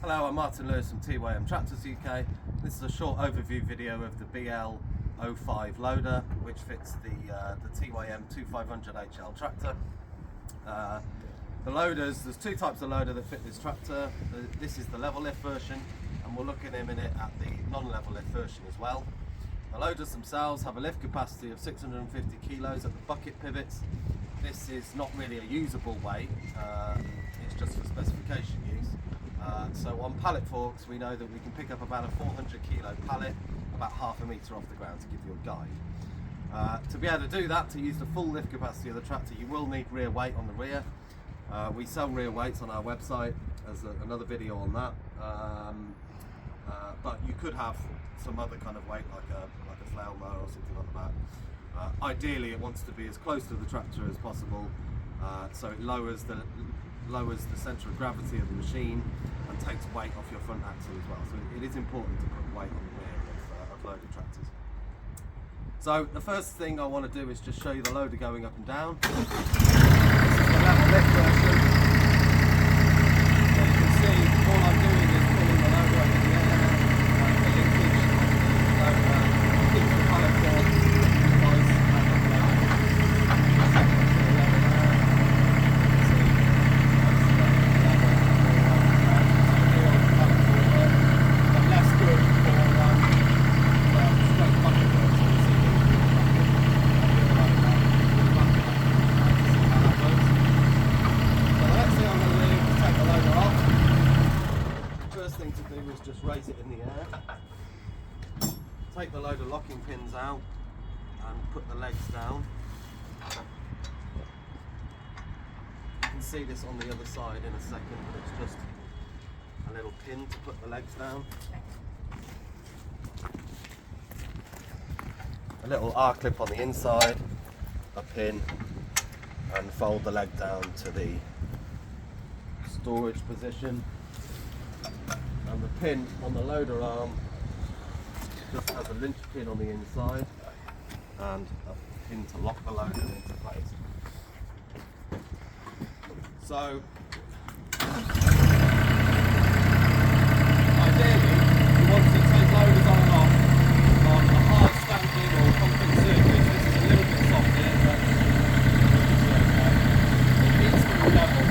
Hello, I'm Martin Lewis from TYM Tractors UK. This is a short overview video of the BL05 Loader, which fits the TYM 2500 HL tractor. The loaders, there's two types of loader that fit this tractor. This is the level lift version, and we'll look in a minute at the non-level lift version as well. The loaders themselves have a lift capacity of 650 kilos at the bucket pivots. This is not really a usable weight, it's just for specification use. So on pallet forks, we know that we can pick up about a 400 kilo pallet about half a metre off the ground, to give you a guide. To be able to do that, to use the full lift capacity of the tractor, you will need rear weight on the rear. We sell rear weights on our website. There's another video on that. But you could have some other kind of weight, like a flail mower or something like that. Ideally, it wants to be as close to the tractor as possible, so it lowers the centre of gravity of the machine and takes weight off your front axle as well. So it is important to put weight on the rear of loader tractors. So the first thing I want to do is just show you the loader going up and down. This is the level lift version. So you can see all I'm doing is pulling the loader up in the air. The linkage of the loader keeps the pallet fork nice and upright. Just raise it in the air, take the loader locking pins out and put the legs down. You can see this on the other side in a second, but it's just a little pin to put the legs down. A little R-clip on the inside, a pin, and fold the leg down to the storage position. And the pin on the loader arm just has a linch pin on the inside and a pin to lock the loader into place. So ideally you want to take loaders on and off on a hard stamping or concrete surface. This is a little bit soft here, but it's okay. It needs to be level.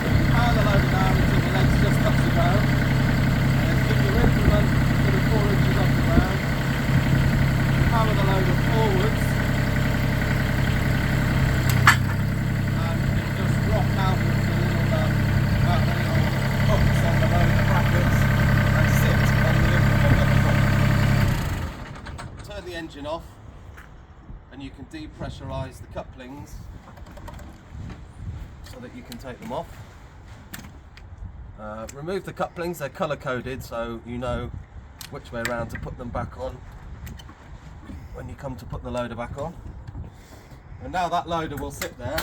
So you power the loader down until the legs just touch the ground, and then keep your implement sort of 4 inches off the ground. Power the loader forwards, and it'll just rock out with the little hooks on the loader brackets and sit on the implement at the front. Turn the engine off, and you can depressurise the couplings so that you can take them off. Remove the couplings, they're colour coded so you know which way around to put them back on when you come to put the loader back on. And now that loader will sit there.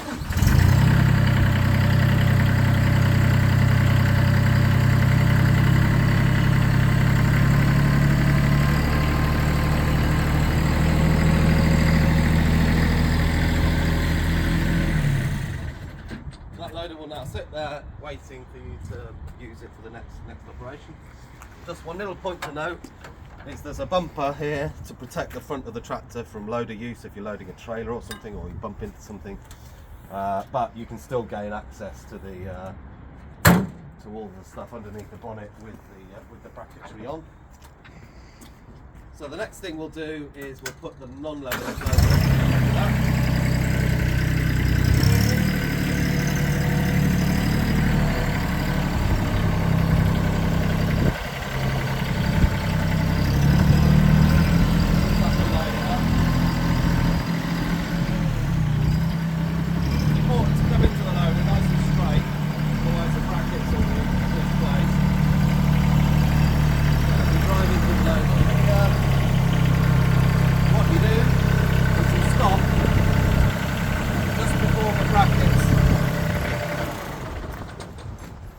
That loader will now sit there waiting for you to use it for the next operation. Just one little point to note is there's a bumper here to protect the front of the tractor from loader use if you're loading a trailer or something, or you bump into something, but you can still gain access to the to all the stuff underneath the bonnet with the bracketry on. So the next thing we'll do is we'll put the non-level loader on that.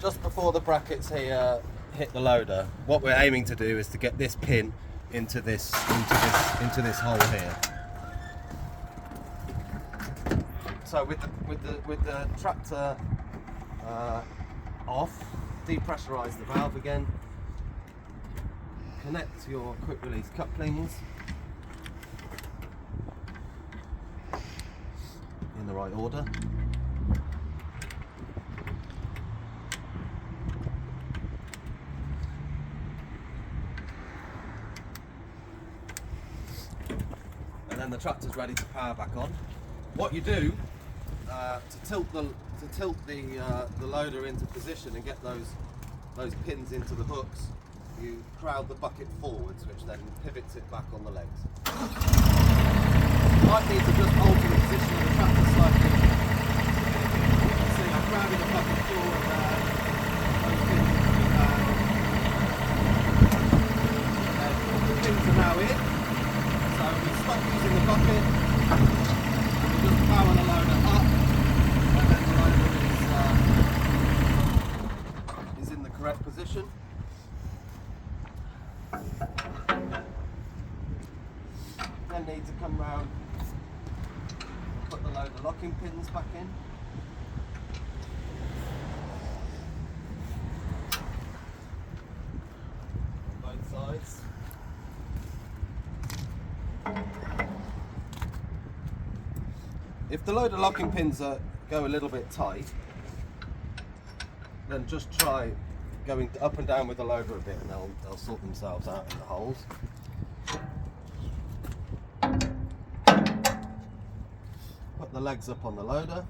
Just before the brackets here hit the loader, what we're aiming to do is to get this pin into this hole here. So with the tractor off, depressurize the valve again, connect your quick release couplings in the right order. And then the tractor's ready to power back on. What you do to tilt the loader into position and get those pins into the hooks, you crowd the bucket forwards, which then pivots it back on the legs. You might need to just alter the position of the tractor slightly. You can see I'm crowding the bucket forward there. Those pins are down. The pins are now in. So we stop using the bucket, and we just power the loader up, and then the loader is in the correct position. Then need to come round and put the loader locking pins back in. Both sides. If the loader locking pins go a little bit tight, then just try going up and down with the loader a bit, and they'll sort themselves out in the holes. Put the legs up on the loader.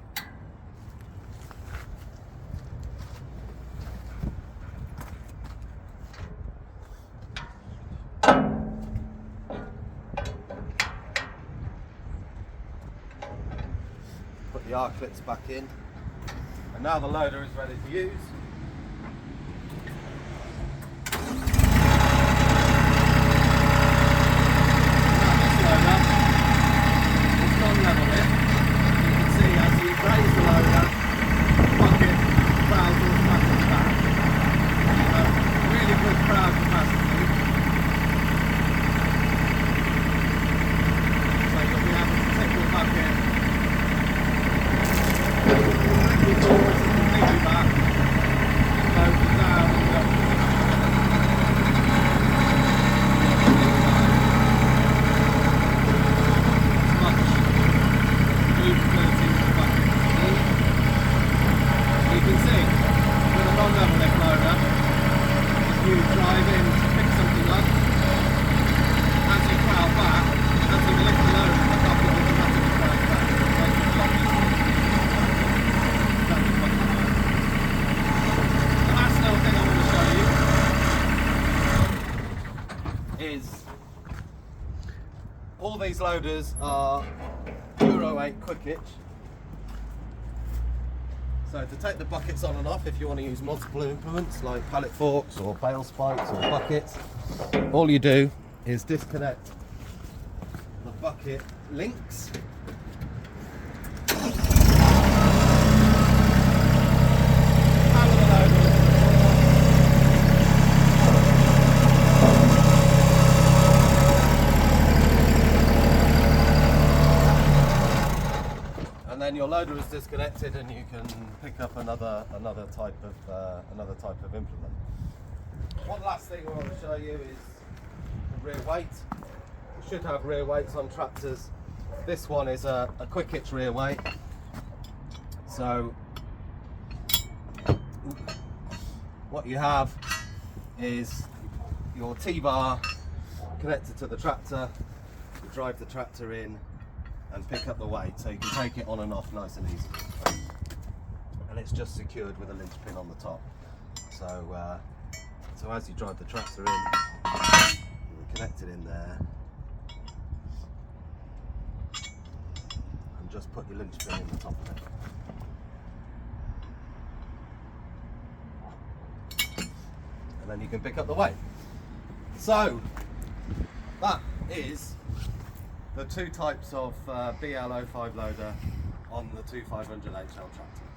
Put the R-clips back in, and now the loader is ready to use. All these loaders are Euro 8 quick hitch. So to take the buckets on and off, if you want to use multiple implements like pallet forks or bale spikes or buckets, all you do is disconnect the bucket links. And then your loader is disconnected, and you can pick up another type of implement. One last thing I want to show you is the rear weight. You should have rear weights on tractors. This one is a quick hitch rear weight. So what you have is your T-bar connected to the tractor. You drive the tractor in and pick up the weight, so you can take it on and off nice and easy. And it's just secured with a linch pin on the top. So so as you drive the tractor in, you connect it in there, and just put your linch pin in the top of it. And then you can pick up the weight. So that is the two types of BL05 loader on the 2500 HL tractor.